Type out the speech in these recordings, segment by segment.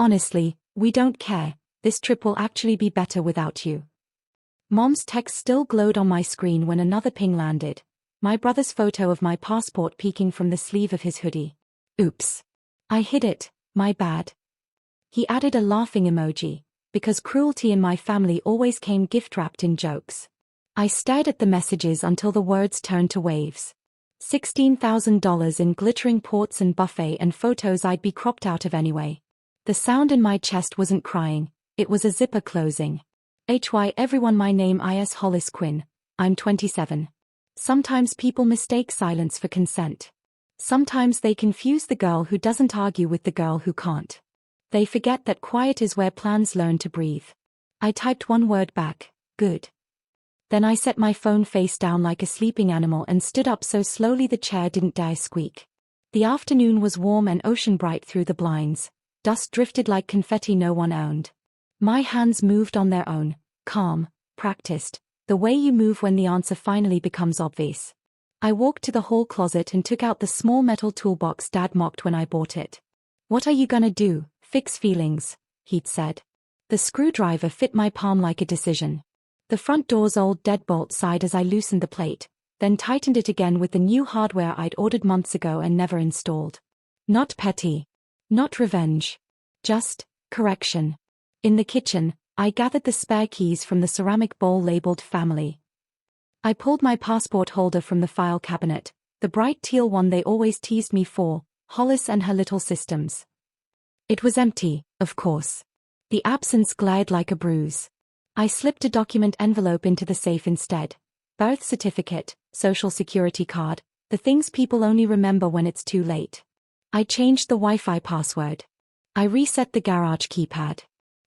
Honestly, we don't care, this trip will actually be better without you. Mom's text still glowed on my screen when another ping landed. My brother's photo of my passport peeking from the sleeve of his hoodie. Oops. I hid it, my bad. He added a laughing emoji, because cruelty in my family always came gift-wrapped in jokes. I stared at the messages until the words turned to waves. $16,000 in glittering ports and buffet and photos I'd be cropped out of anyway. The sound in my chest wasn't crying, it was a zipper closing. HY everyone, my name is Hollis Quinn, I'm 27. Sometimes people mistake silence for consent. Sometimes they confuse the girl who doesn't argue with the girl who can't. They forget that quiet is where plans learn to breathe. I typed one word back, good. Then I set my phone face down like a sleeping animal and stood up so slowly the chair didn't dare squeak. The afternoon was warm and ocean bright through the blinds. Dust drifted like confetti no one owned. My hands moved on their own, calm, practiced, the way you move when the answer finally becomes obvious. I walked to the hall closet and took out the small metal toolbox Dad mocked when I bought it. What are you gonna do, fix feelings? He'd said. The screwdriver fit my palm like a decision. The front door's old deadbolt sighed as I loosened the plate, then tightened it again with the new hardware I'd ordered months ago and never installed. Not petty. Not revenge. Just correction. In the kitchen, I gathered the spare keys from the ceramic bowl labeled family. I pulled my passport holder from the file cabinet, the bright teal one they always teased me for, Hollis and her little systems. It was empty, of course. The absence glared like a bruise. I slipped a document envelope into the safe instead. Birth certificate, social security card, the things people only remember when it's too late. I changed the Wi-Fi password. I reset the garage keypad.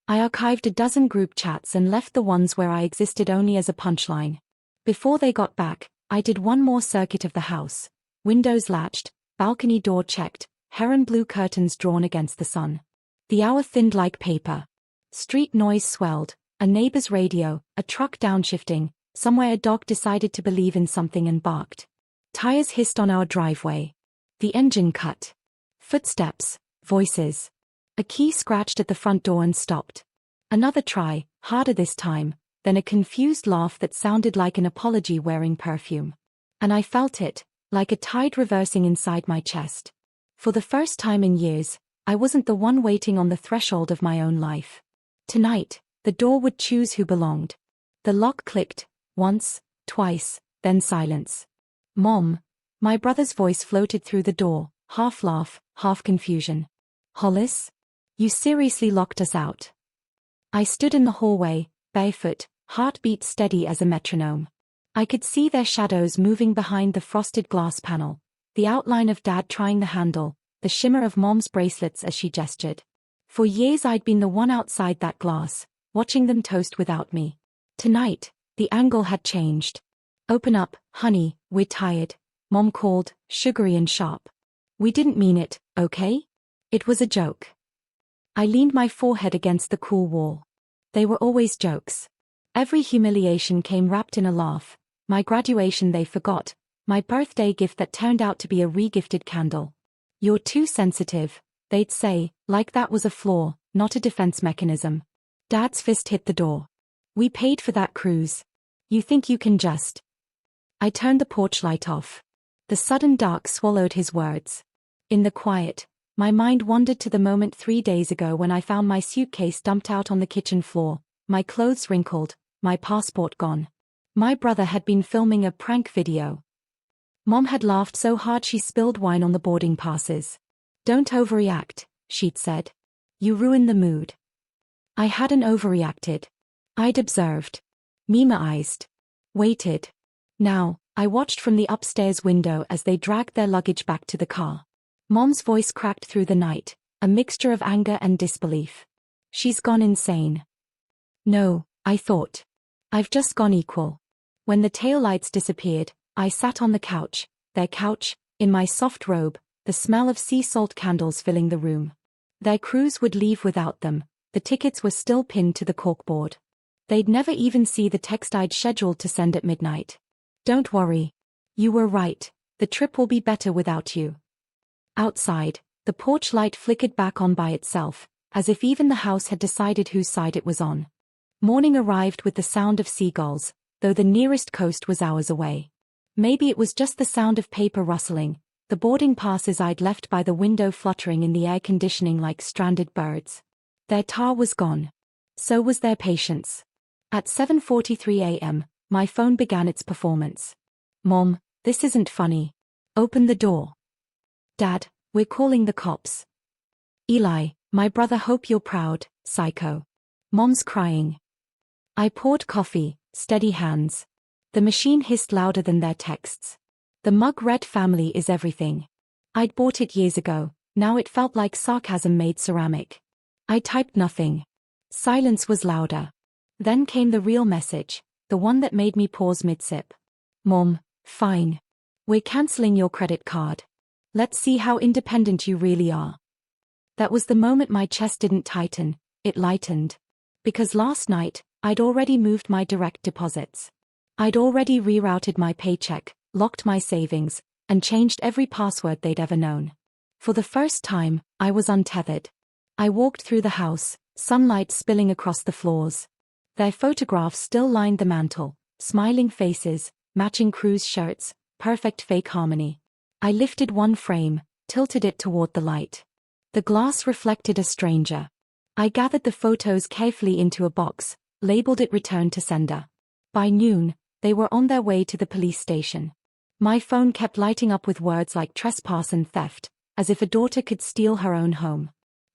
I archived a dozen group chats and left the ones where I existed only as a punchline. Before they got back, I did one more circuit of the house. Windows latched, balcony door checked, heron blue curtains drawn against the sun. The hour thinned like paper. Street noise swelled, a neighbor's radio, a truck downshifting, somewhere a dog decided to believe in something and barked. Tires hissed on our driveway. The engine cut. Footsteps, voices. A key scratched at the front door and stopped. Another try, harder this time, then a confused laugh that sounded like an apology wearing perfume. And I felt it, like a tide reversing inside my chest. For the first time in years, I wasn't the one waiting on the threshold of my own life. Tonight, the door would choose who belonged. The lock clicked, once, twice, then silence. Mom. My brother's voice floated through the door, half laugh, half confusion. Hollis? You seriously locked us out? I stood in the hallway, barefoot, heartbeat steady as a metronome. I could see their shadows moving behind the frosted glass panel, the outline of Dad trying the handle, the shimmer of Mom's bracelets as she gestured. For years I'd been the one outside that glass, watching them toast without me. Tonight, the angle had changed. Open up, honey, we're tired, Mom called, sugary and sharp. We didn't mean it, okay? It was a joke. I leaned my forehead against the cool wall. They were always jokes. Every humiliation came wrapped in a laugh. My graduation they forgot, my birthday gift that turned out to be a re-gifted candle. You're too sensitive, they'd say, like that was a flaw, not a defense mechanism. Dad's fist hit the door. We paid for that cruise. You think you can just... I turned the porch light off. The sudden dark swallowed his words. In the quiet, my mind wandered to the moment 3 days ago when I found my suitcase dumped out on the kitchen floor, my clothes wrinkled, my passport gone. My brother had been filming a prank video. Mom had laughed so hard she spilled wine on the boarding passes. Don't overreact, she'd said. You ruin the mood. I hadn't overreacted. I'd observed. Memoized. Waited. Now, I watched from the upstairs window as they dragged their luggage back to the car. Mom's voice cracked through the night, a mixture of anger and disbelief. She's gone insane. No, I thought. I've just gone equal. When the taillights disappeared, I sat on the couch, their couch, in my soft robe, the smell of sea salt candles filling the room. Their cruise would leave without them, the tickets were still pinned to the corkboard. They'd never even see the text I'd scheduled to send at midnight. Don't worry. You were right, the trip will be better without you. Outside, the porch light flickered back on by itself, as if even the house had decided whose side it was on. Morning arrived with the sound of seagulls, though the nearest coast was hours away. Maybe it was just the sound of paper rustling, the boarding passes I'd left by the window fluttering in the air conditioning like stranded birds. Their tar was gone. So was their patience. At 7:43 a.m., my phone began its performance. Mom, this isn't funny. Open the door. Dad, we're calling the cops. Eli, my brother, hope you're proud, psycho. Mom's crying. I poured coffee, steady hands. The machine hissed louder than their texts. The mug read family is everything. I'd bought it years ago, now it felt like sarcasm made ceramic. I typed nothing. Silence was louder. Then came the real message, the one that made me pause mid-sip. Mom, fine. We're canceling your credit card. Let's see how independent you really are. That was the moment my chest didn't tighten, it lightened. Because last night, I'd already moved my direct deposits. I'd already rerouted my paycheck, locked my savings, and changed every password they'd ever known. For the first time, I was untethered. I walked through the house, sunlight spilling across the floors. Their photographs still lined the mantel, smiling faces, matching cruise shirts, perfect fake harmony. I lifted one frame, tilted it toward the light. The glass reflected a stranger. I gathered the photos carefully into a box, labeled it return to sender. By noon, they were on their way to the police station. My phone kept lighting up with words like trespass and theft, as if a daughter could steal her own home.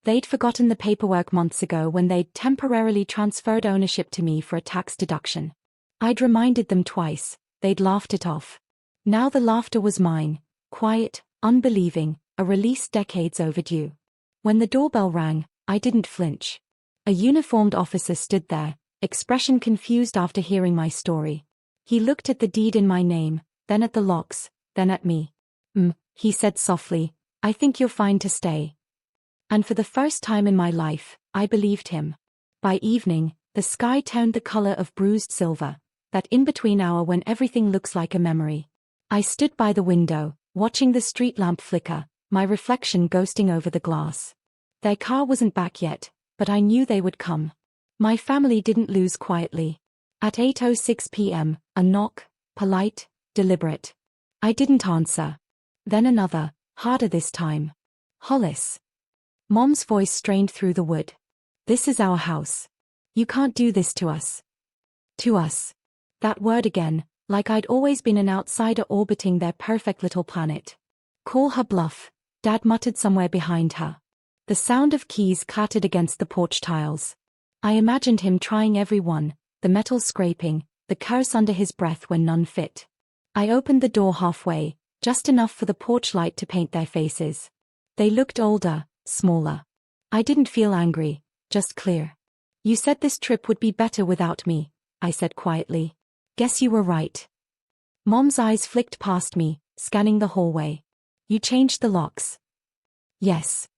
They'd forgotten the paperwork months ago when they'd temporarily transferred ownership to me for a tax deduction. I'd reminded them twice, they'd laughed it off. Now the laughter was mine, quiet, unbelieving, a release decades overdue. When the doorbell rang, I didn't flinch. A uniformed officer stood there, expression confused after hearing my story. He looked at the deed in my name, then at the locks, then at me. He said softly, I think you're fine to stay. And for the first time in my life, I believed him. By evening, the sky turned the color of bruised silver, that in-between hour when everything looks like a memory. I stood by the window, watching the street lamp flicker, my reflection ghosting over the glass. Their car wasn't back yet, but I knew they would come. My family didn't lose quietly. At 8:06 p.m., a knock, polite, deliberate. I didn't answer. Then another, harder this time. Hollis. Mom's voice strained through the wood. This is our house. You can't do this to us. To us. That word again, like I'd always been an outsider orbiting their perfect little planet. Call her bluff, Dad muttered somewhere behind her. The sound of keys clattered against the porch tiles. I imagined him trying every one, the metal scraping, the curse under his breath when none fit. I opened the door halfway, just enough for the porch light to paint their faces. They looked older, smaller. I didn't feel angry, just clear. You said this trip would be better without me, I said quietly. Guess you were right. Mom's eyes flicked past me, scanning the hallway. You changed the locks. Yes.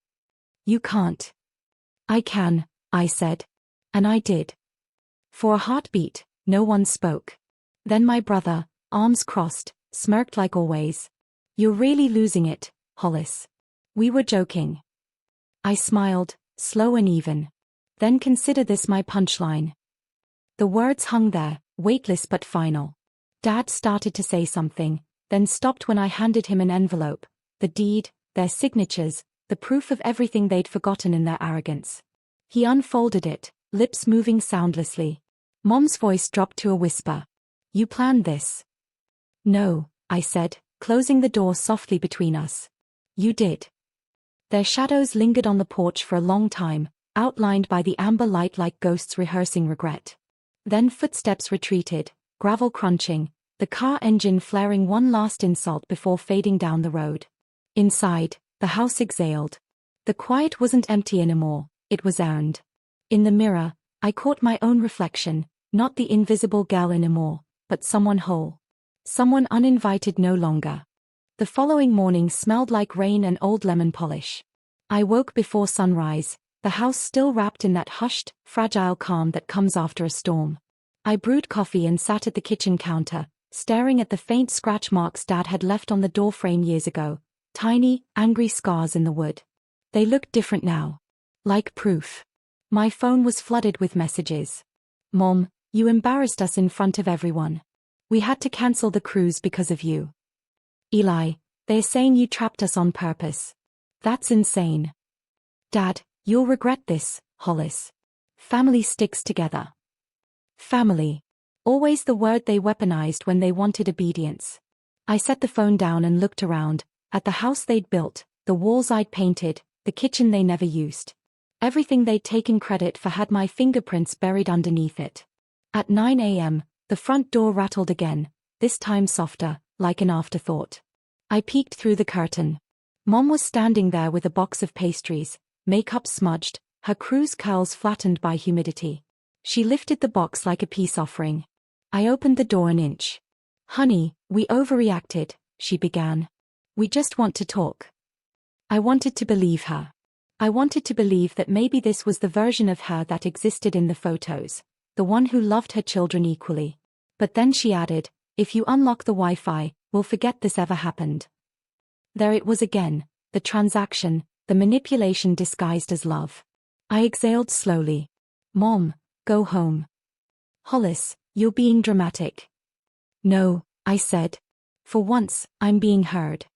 You can't. I can, I said. And I did. For a heartbeat, no one spoke. Then my brother, arms crossed, smirked like always. You're really losing it, Hollis. We were joking. I smiled, slow and even. Then consider this my punchline. The words hung there, weightless but final. Dad started to say something, then stopped when I handed him an envelope, the deed, their signatures, the proof of everything they'd forgotten in their arrogance. He unfolded it, lips moving soundlessly. Mom's voice dropped to a whisper. You planned this? No, I said, closing the door softly between us. You did. Their shadows lingered on the porch for a long time, outlined by the amber light like ghosts rehearsing regret. Then footsteps retreated, gravel crunching, the car engine flaring one last insult before fading down the road. Inside, the house exhaled. The quiet wasn't empty anymore, it was earned. In the mirror, I caught my own reflection, not the invisible girl anymore, but someone whole. Someone uninvited no longer. The following morning smelled like rain and old lemon polish. I woke before sunrise, the house still wrapped in that hushed, fragile calm that comes after a storm. I brewed coffee and sat at the kitchen counter, staring at the faint scratch marks Dad had left on the doorframe years ago, tiny, angry scars in the wood. They looked different now. Like proof. My phone was flooded with messages. Mom, you embarrassed us in front of everyone. We had to cancel the cruise because of you. Eli, they're saying you trapped us on purpose. That's insane. Dad, you'll regret this, Hollis. Family sticks together. Family. Always the word they weaponized when they wanted obedience. I set the phone down and looked around, at the house they'd built, the walls I'd painted, the kitchen they never used. Everything they'd taken credit for had my fingerprints buried underneath it. At 9 a.m., the front door rattled again, this time softer, like an afterthought. I peeked through the curtain. Mom was standing there with a box of pastries, makeup smudged, her cruise curls flattened by humidity. She lifted the box like a peace offering. I opened the door an inch. Honey, we overreacted, she began. We just want to talk. I wanted to believe her. I wanted to believe that maybe this was the version of her that existed in the photos, the one who loved her children equally. But then she added, if you unlock the Wi-Fi, we'll forget this ever happened. There it was again, the transaction, the manipulation disguised as love. I exhaled slowly. Mom, go home. Hollis, you're being dramatic. No, I said. For once, I'm being heard.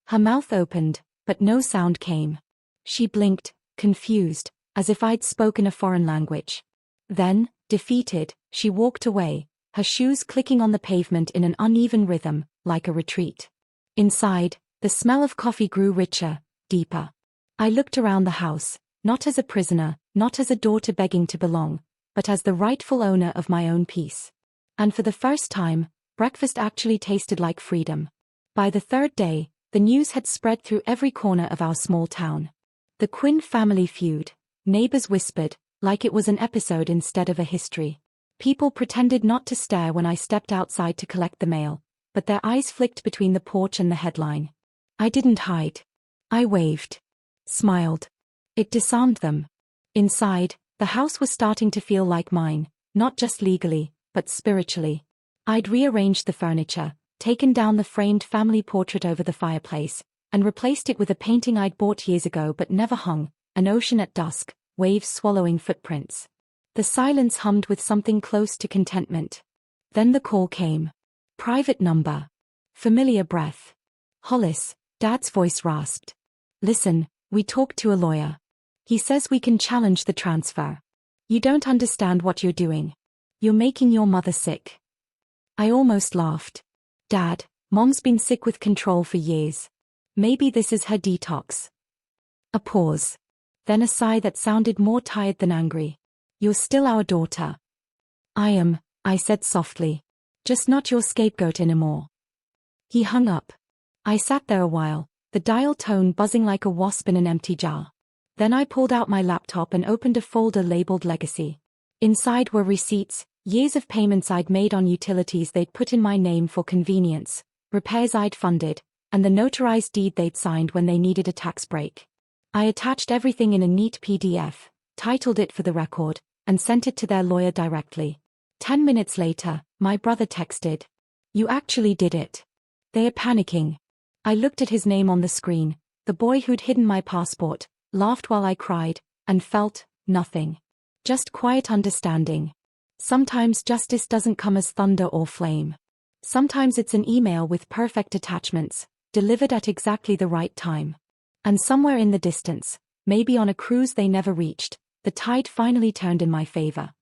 Her mouth opened, but no sound came. She blinked, confused, as if I'd spoken a foreign language. Then, defeated, she walked away, her shoes clicking on the pavement in an uneven rhythm, like a retreat. Inside, the smell of coffee grew richer, deeper. I looked around the house, not as a prisoner, not as a daughter begging to belong, but as the rightful owner of my own peace. And for the first time, breakfast actually tasted like freedom. By the third day, the news had spread through every corner of our small town. The Quinn family feud, neighbors whispered, like it was an episode instead of a history. People pretended not to stare when I stepped outside to collect the mail, but their eyes flicked between the porch and the headline. I didn't hide. I waved. Smiled. It disarmed them. Inside, the house was starting to feel like mine, not just legally, but spiritually. I'd rearranged the furniture, taken down the framed family portrait over the fireplace, and replaced it with a painting I'd bought years ago but never hung, an ocean at dusk, waves swallowing footprints. The silence hummed with something close to contentment. Then the call came. Private number. Familiar breath. Hollis, Dad's voice rasped. Listen, we talked to a lawyer. He says we can challenge the transfer. You don't understand what you're doing. You're making your mother sick. I almost laughed. Dad, Mom's been sick with control for years. Maybe this is her detox. A pause. Then a sigh that sounded more tired than angry. You're still our daughter. I am, I said softly. Just not your scapegoat anymore. He hung up. I sat there a while, the dial tone buzzing like a wasp in an empty jar. Then I pulled out my laptop and opened a folder labeled Legacy. Inside were receipts, years of payments I'd made on utilities they'd put in my name for convenience, repairs I'd funded, and the notarized deed they'd signed when they needed a tax break. I attached everything in a neat PDF, titled it for the record, and sent it to their lawyer directly. 10 minutes later, my brother texted. You actually did it. They are panicking. I looked at his name on the screen, the boy who'd hidden my passport, laughed while I cried, and felt nothing. Just quiet understanding. Sometimes justice doesn't come as thunder or flame. Sometimes it's an email with perfect attachments, delivered at exactly the right time. And somewhere in the distance, maybe on a cruise they never reached, the tide finally turned in my favor.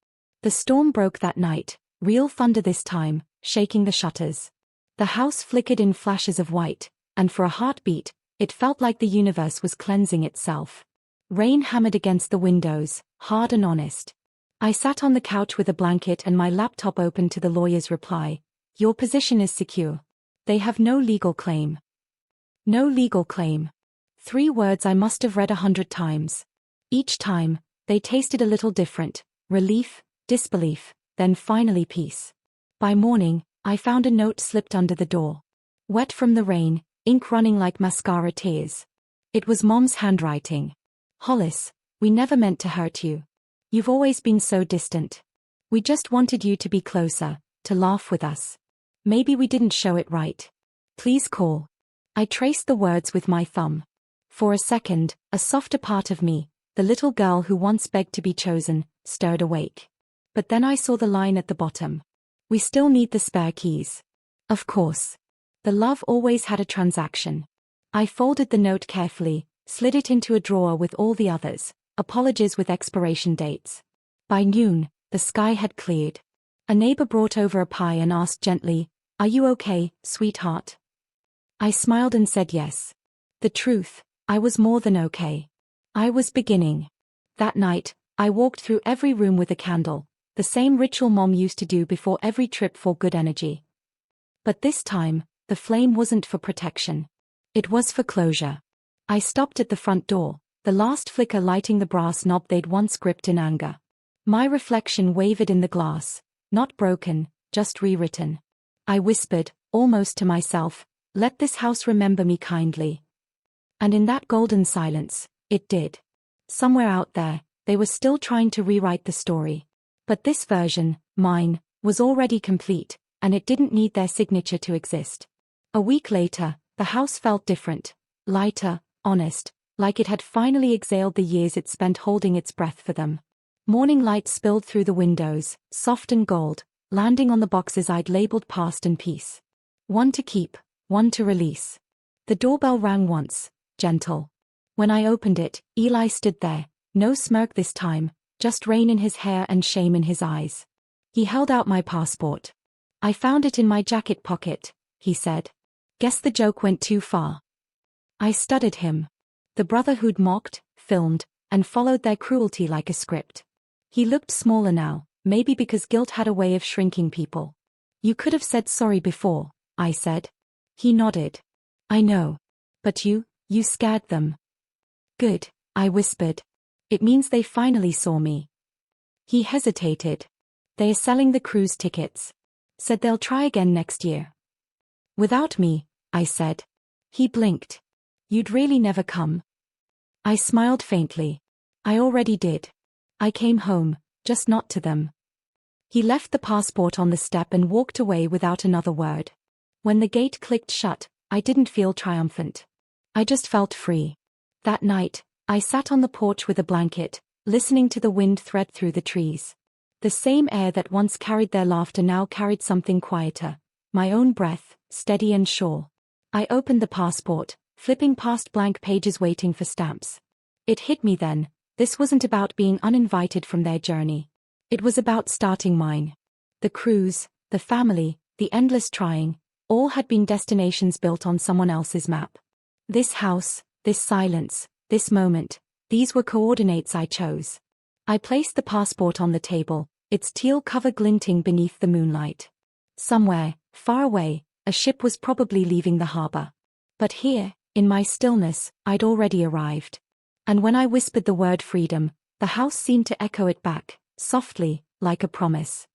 The storm broke that night, real thunder this time, shaking the shutters. The house flickered in flashes of white, and for a heartbeat, it felt like the universe was cleansing itself. Rain hammered against the windows, hard and honest. I sat on the couch with a blanket and my laptop open to the lawyer's reply. Your position is secure. They have no legal claim. No legal claim. 3 words I must have read 100 times. Each time, they tasted a little different, relief, disbelief, then finally peace. By morning, I found a note slipped under the door. Wet from the rain, ink running like mascara tears. It was Mom's handwriting. Hollis, we never meant to hurt you. You've always been so distant. We just wanted you to be closer, to laugh with us. Maybe we didn't show it right. Please call. I traced the words with my thumb. For a second, a softer part of me, the little girl who once begged to be chosen, stirred awake. But then I saw the line at the bottom. We still need the spare keys. Of course. The love always had a transaction. I folded the note carefully, slid it into a drawer with all the others, apologies with expiration dates. By noon, the sky had cleared. A neighbor brought over a pie and asked gently, "Are you okay, sweetheart?" I smiled and said yes. The truth, I was more than okay. I was beginning. That night, I walked through every room with a candle, the same ritual Mom used to do before every trip for good energy. But this time, the flame wasn't for protection. It was for closure. I stopped at the front door, the last flicker lighting the brass knob they'd once gripped in anger. My reflection wavered in the glass, not broken, just rewritten. I whispered, almost to myself, "Let this house remember me kindly." And in that golden silence, it did. Somewhere out there, they were still trying to rewrite the story. But this version, mine, was already complete, and it didn't need their signature to exist. A week later, the house felt different, lighter, honest, like it had finally exhaled the years it spent holding its breath for them. Morning light spilled through the windows, soft and gold, landing on the boxes I'd labeled past and peace. One to keep, one to release. The doorbell rang once, gentle. When I opened it, Eli stood there, no smirk this time, just rain in his hair and shame in his eyes. He held out my passport. "I found it in my jacket pocket," he said. "Guess the joke went too far." I studied him. The brother who'd mocked, filmed, and followed their cruelty like a script. He looked smaller now, maybe because guilt had a way of shrinking people. "You could have said sorry before," I said. He nodded. "I know. But you scared them." "Good," I whispered. "It means they finally saw me." He hesitated. "They are selling the cruise tickets. Said they'll try again next year." "Without me," I said. He blinked. "You'd really never come?" I smiled faintly. "I already did. I came home, just not to them." He left the passport on the step and walked away without another word. When the gate clicked shut, I didn't feel triumphant. I just felt free. That night, I sat on the porch with a blanket, listening to the wind thread through the trees. The same air that once carried their laughter now carried something quieter, my own breath, steady and sure. I opened the passport, flipping past blank pages waiting for stamps. It hit me then, this wasn't about being uninvited from their journey. It was about starting mine. The cruise, the family, the endless trying, all had been destinations built on someone else's map. This house, this silence, this moment, these were coordinates I chose. I placed the passport on the table, its teal cover glinting beneath the moonlight. Somewhere, far away, a ship was probably leaving the harbor. But here, in my stillness, I'd already arrived. And when I whispered the word freedom, the house seemed to echo it back, softly, like a promise.